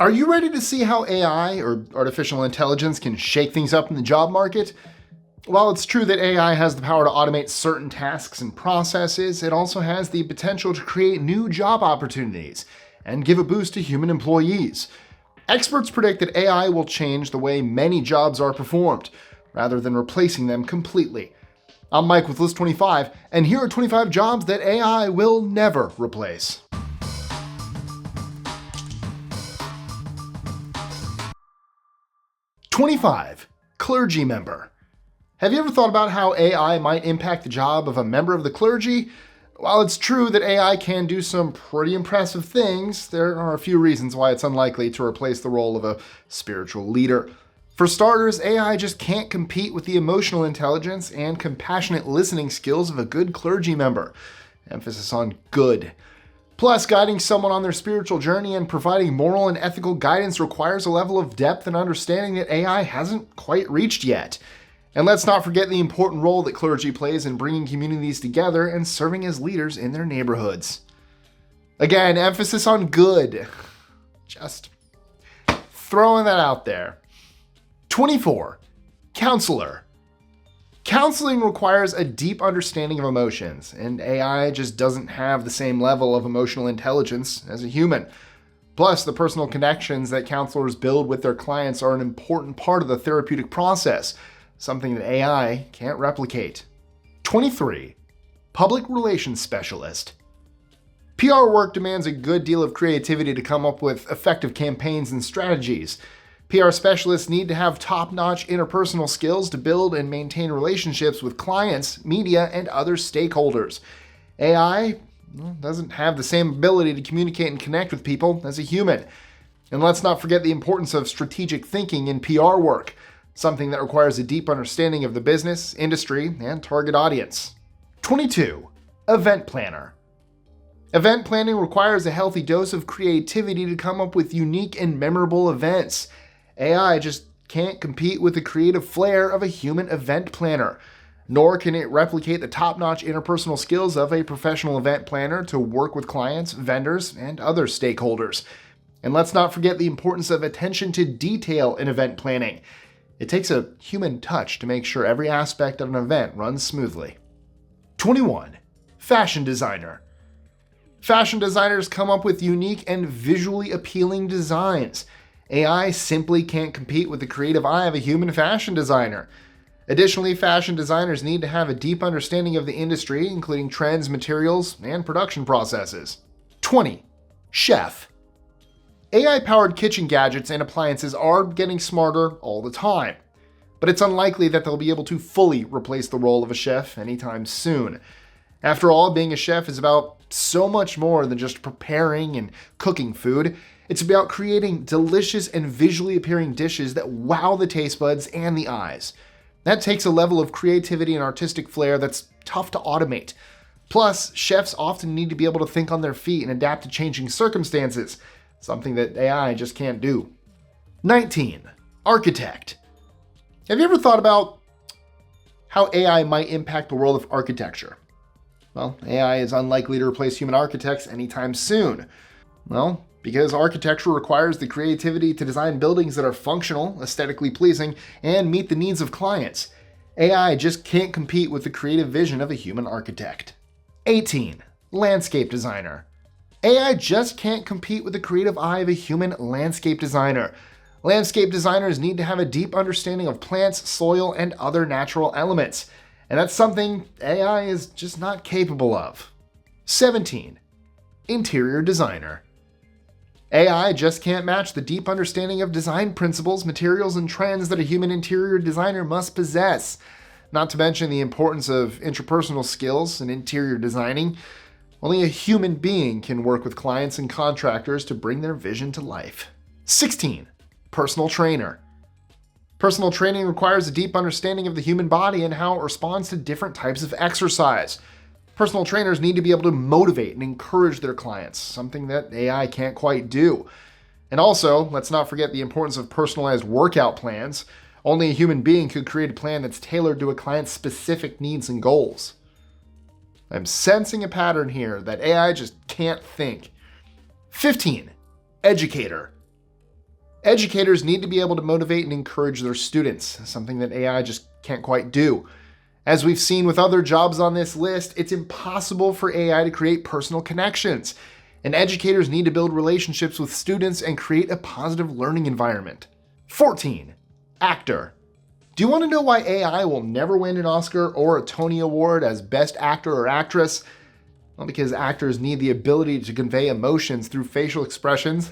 Are you ready to see how AI, or artificial intelligence, can shake things up in the job market? While it's true that AI has the power to automate certain tasks and processes, it also has the potential to create new job opportunities and give a boost to human employees. Experts predict that AI will change the way many jobs are performed, rather than replacing them completely. I'm Mike with List 25, and here are 25 jobs that AI will never replace. 25. Clergy member. Have you ever thought about how AI might impact the job of a member of the clergy? While it's true that AI can do some pretty impressive things, there are a few reasons why it's unlikely to replace the role of a spiritual leader. For starters, AI just can't compete with the emotional intelligence and compassionate listening skills of a good clergy member. Emphasis on good. Plus, guiding someone on their spiritual journey and providing moral and ethical guidance requires a level of depth and understanding that AI hasn't quite reached yet. And let's not forget the important role that clergy plays in bringing communities together and serving as leaders in their neighborhoods. Again, emphasis on good. Just throwing that out there. 24. Counselor. Counseling requires a deep understanding of emotions, and AI just doesn't have the same level of emotional intelligence as a human. Plus, the personal connections that counselors build with their clients are an important part of the therapeutic process, something that AI can't replicate. 23. Public relations specialist. PR work demands a good deal of creativity to come up with effective campaigns and strategies. PR specialists need to have top-notch interpersonal skills to build and maintain relationships with clients, media, and other stakeholders. AI doesn't have the same ability to communicate and connect with people as a human. And let's not forget the importance of strategic thinking in PR work, something that requires a deep understanding of the business, industry, and target audience. 22. Event planner. Event planning requires a healthy dose of creativity to come up with unique and memorable events. AI just can't compete with the creative flair of a human event planner, nor can it replicate the top-notch interpersonal skills of a professional event planner to work with clients, vendors, and other stakeholders. And let's not forget the importance of attention to detail in event planning. It takes a human touch to make sure every aspect of an event runs smoothly. 21. Fashion designer. Fashion designers come up with unique and visually appealing designs. AI simply can't compete with the creative eye of a human fashion designer. Additionally, fashion designers need to have a deep understanding of the industry, including trends, materials, and production processes. 20. Chef. AI-powered kitchen gadgets and appliances are getting smarter all the time, but it's unlikely that they'll be able to fully replace the role of a chef anytime soon. After all, being a chef is about so much more than just preparing and cooking food. It's about creating delicious and visually appealing dishes that wow the taste buds and the eyes. That takes a level of creativity and artistic flair that's tough to automate. Plus, chefs often need to be able to think on their feet and adapt to changing circumstances, something that AI just can't do. 19. Architect. Have you ever thought about how AI might impact the world of architecture? Well, AI is unlikely to replace human architects anytime soon. Well, because architecture requires the creativity to design buildings that are functional, aesthetically pleasing, and meet the needs of clients. AI just can't compete with the creative vision of a human architect. 18. Landscape designer. AI just can't compete with the creative eye of a human landscape designer. Landscape designers need to have a deep understanding of plants, soil, and other natural elements, and that's something AI is just not capable of. 17. Interior designer. AI just can't match the deep understanding of design principles, materials, and trends that a human interior designer must possess. Not to mention the importance of interpersonal skills in interior designing. Only a human being can work with clients and contractors to bring their vision to life. 16. Personal trainer. Personal training requires a deep understanding of the human body and how it responds to different types of exercise. Personal trainers need to be able to motivate and encourage their clients, something that AI can't quite do. And also, let's not forget the importance of personalized workout plans. Only a human being could create a plan that's tailored to a client's specific needs and goals. I'm sensing a pattern here that AI just can't think. 15. Educator. Educators need to be able to motivate and encourage their students, something that AI just can't quite do. As we've seen with other jobs on this list, it's impossible for AI to create personal connections, and educators need to build relationships with students and create a positive learning environment. 14. Actor. Do you want to know why AI will never win an Oscar or a Tony Award as Best Actor or Actress? Well, because actors need the ability to convey emotions through facial expressions,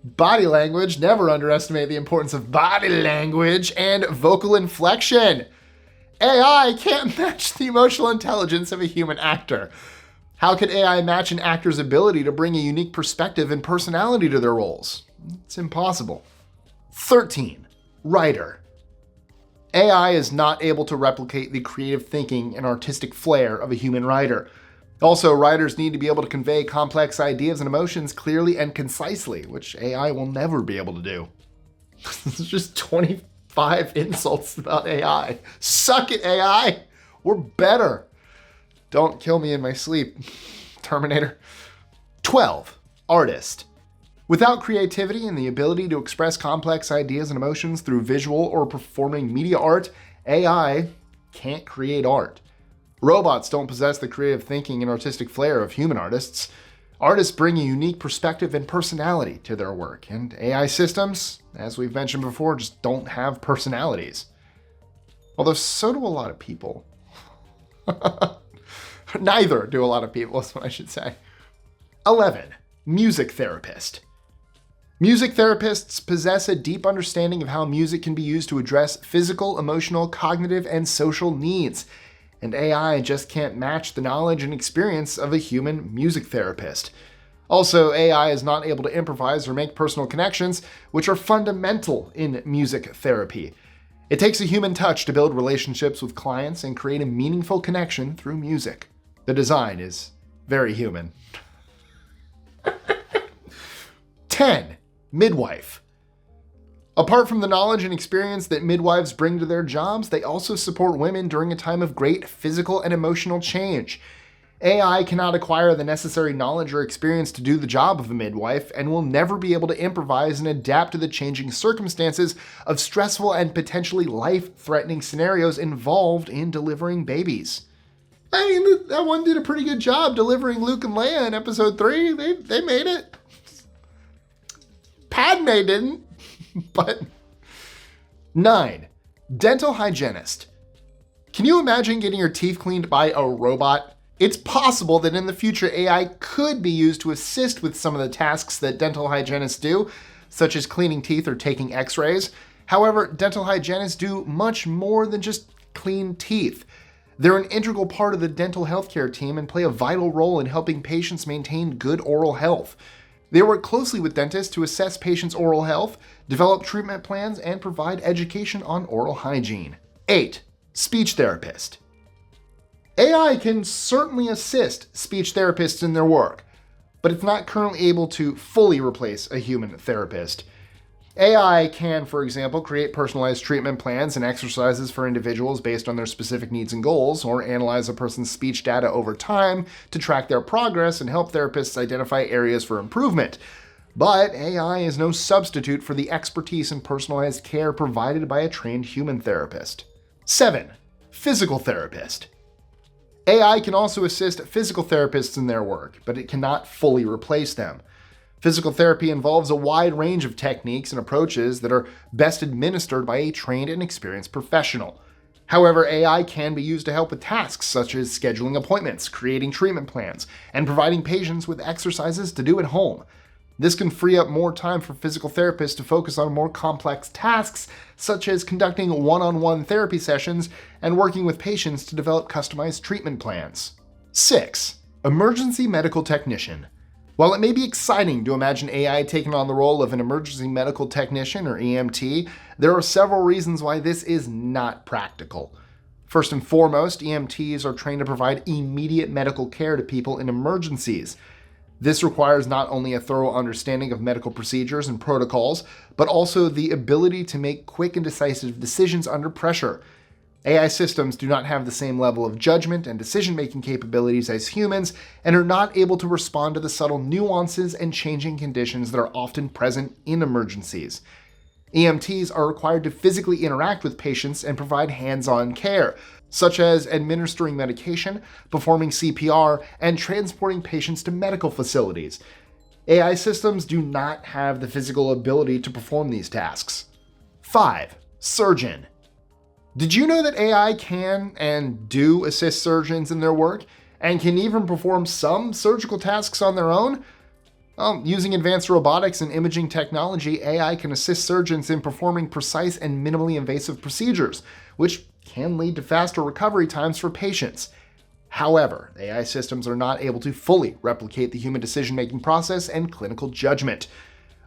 body language, never underestimate the importance of body language, and vocal inflection. AI can't match the emotional intelligence of a human actor. How could AI match an actor's ability to bring a unique perspective and personality to their roles? It's impossible. 13. Writer. AI is not able to replicate the creative thinking and artistic flair of a human writer. Also, writers need to be able to convey complex ideas and emotions clearly and concisely, which AI will never be able to do. This is just 25 insults about AI. Suck it, AI! We're better. Don't kill me in my sleep, Terminator. 12. Artist. Without creativity and the ability to express complex ideas and emotions through visual or performing media art, AI can't create art. Robots don't possess the creative thinking and artistic flair of human artists. Artists bring a unique perspective and personality to their work, and AI systems, as we've mentioned before, just don't have personalities. Although so do a lot of people. Neither do a lot of people, is what I should say. 11. Music therapist. Music therapists possess a deep understanding of how music can be used to address physical, emotional, cognitive, and social needs. And AI just can't match the knowledge and experience of a human music therapist. Also, AI is not able to improvise or make personal connections, which are fundamental in music therapy. It takes a human touch to build relationships with clients and create a meaningful connection through music. The design is very human. 10. Midwife. Apart from the knowledge and experience that midwives bring to their jobs, they also support women during a time of great physical and emotional change. AI cannot acquire the necessary knowledge or experience to do the job of a midwife and will never be able to improvise and adapt to the changing circumstances of stressful and potentially life-threatening scenarios involved in delivering babies. I mean, that one did a pretty good job delivering Luke and Leia in episode 3. They made it. Padme didn't. But 9. Dental hygienist. Can you imagine getting your teeth cleaned by a robot? It's possible that in the future AI could be used to assist with some of the tasks that dental hygienists do, such as cleaning teeth or taking x-rays. However, dental hygienists do much more than just clean teeth. They're an integral part of the dental healthcare team and play a vital role in helping patients maintain good oral health. They work closely with dentists to assess patients' oral health, develop treatment plans, and provide education on oral hygiene. 8. Speech therapist. AI can certainly assist speech therapists in their work, but it's not currently able to fully replace a human therapist. AI can, for example, create personalized treatment plans and exercises for individuals based on their specific needs and goals, or analyze a person's speech data over time to track their progress and help therapists identify areas for improvement. But AI is no substitute for the expertise and personalized care provided by a trained human therapist. 7. Physical therapist. AI can also assist physical therapists in their work, but it cannot fully replace them. Physical therapy involves a wide range of techniques and approaches that are best administered by a trained and experienced professional. However, AI can be used to help with tasks such as scheduling appointments, creating treatment plans, and providing patients with exercises to do at home. This can free up more time for physical therapists to focus on more complex tasks, such as conducting one-on-one therapy sessions and working with patients to develop customized treatment plans. 6. Emergency medical technician. While it may be exciting to imagine AI taking on the role of an emergency medical technician or EMT, there are several reasons why this is not practical. First and foremost, EMTs are trained to provide immediate medical care to people in emergencies. This requires not only a thorough understanding of medical procedures and protocols, but also the ability to make quick and decisive decisions under pressure. AI systems do not have the same level of judgment and decision-making capabilities as humans and are not able to respond to the subtle nuances and changing conditions that are often present in emergencies. EMTs are required to physically interact with patients and provide hands-on care, such as administering medication, performing CPR, and transporting patients to medical facilities. AI systems do not have the physical ability to perform these tasks. 5. Surgeon. Did you know that AI can and do assist surgeons in their work, and can even perform some surgical tasks on their own? Using advanced robotics and imaging technology, AI can assist surgeons in performing precise and minimally invasive procedures, which can lead to faster recovery times for patients. However, AI systems are not able to fully replicate the human decision-making process and clinical judgment.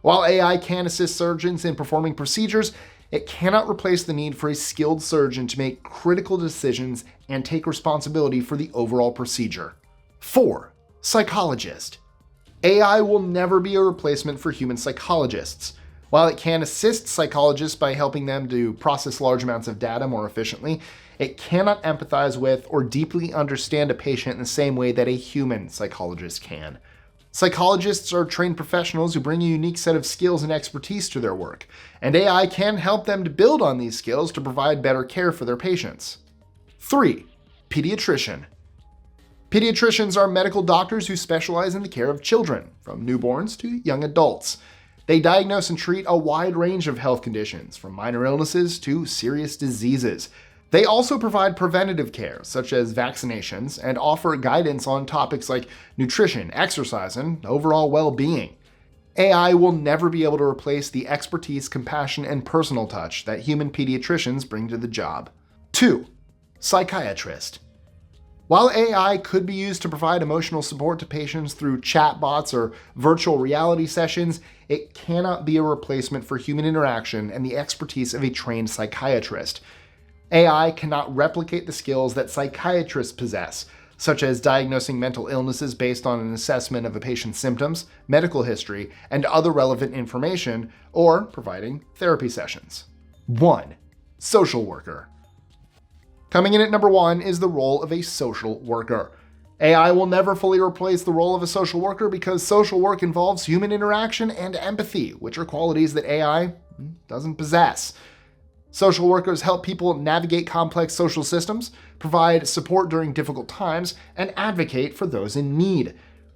While AI can assist surgeons in performing procedures, it cannot replace the need for a skilled surgeon to make critical decisions and take responsibility for the overall procedure. 4. Psychologist. AI will never be a replacement for human psychologists. While it can assist psychologists by helping them to process large amounts of data more efficiently, it cannot empathize with or deeply understand a patient in the same way that a human psychologist can. Psychologists are trained professionals who bring a unique set of skills and expertise to their work, and AI can help them to build on these skills to provide better care for their patients. 3. Pediatrician. Pediatricians are medical doctors who specialize in the care of children, from newborns to young adults. They diagnose and treat a wide range of health conditions, from minor illnesses to serious diseases. They also provide preventative care, such as vaccinations, and offer guidance on topics like nutrition, exercise, and overall well-being. AI will never be able to replace the expertise, compassion, and personal touch that human pediatricians bring to the job. 2. Psychiatrist. While AI could be used to provide emotional support to patients through chatbots or virtual reality sessions, it cannot be a replacement for human interaction and the expertise of a trained psychiatrist. AI cannot replicate the skills that psychiatrists possess, such as diagnosing mental illnesses based on an assessment of a patient's symptoms, medical history, and other relevant information, or providing therapy sessions. 1. Social worker. Coming in at number 1 is the role of a social worker. AI will never fully replace the role of a social worker because social work involves human interaction and empathy, which are qualities that AI doesn't possess. Social workers help people navigate complex social systems, provide support during difficult times, and advocate for those in need.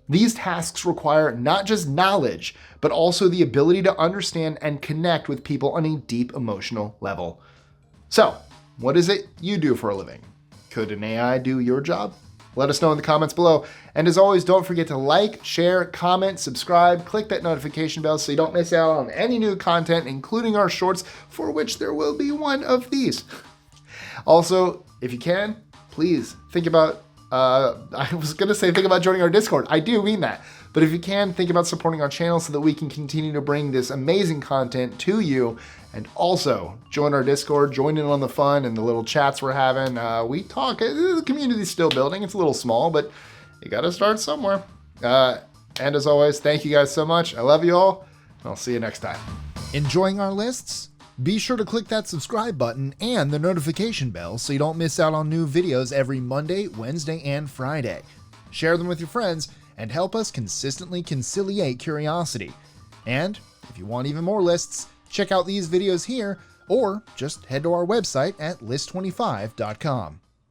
These tasks require not just knowledge, but also the ability to understand and connect with people on a deep emotional level. So, what is it you do for a living? Could an AI do your job? Let us know in the comments below. And as always, don't forget to like, share, comment, subscribe, click that notification bell so you don't miss out on any new content, including our shorts, for which there will be one of these. Also, if you can, please think about, I was going to say think about joining our Discord. I do mean that. But if you can, think about supporting our channel so that we can continue to bring this amazing content to you. And also, join our Discord, join in on the fun and the little chats we're having. We talk, the community's still building. It's a little small, but you got to start somewhere. And as always, thank you guys so much. I love you all. I'll see you next time. Enjoying our lists? Be sure to click that subscribe button and the notification bell so you don't miss out on new videos every Monday, Wednesday, and Friday. Share them with your friends and help us consistently conciliate curiosity. And if you want even more lists, check out these videos here, or just head to our website at list25.com.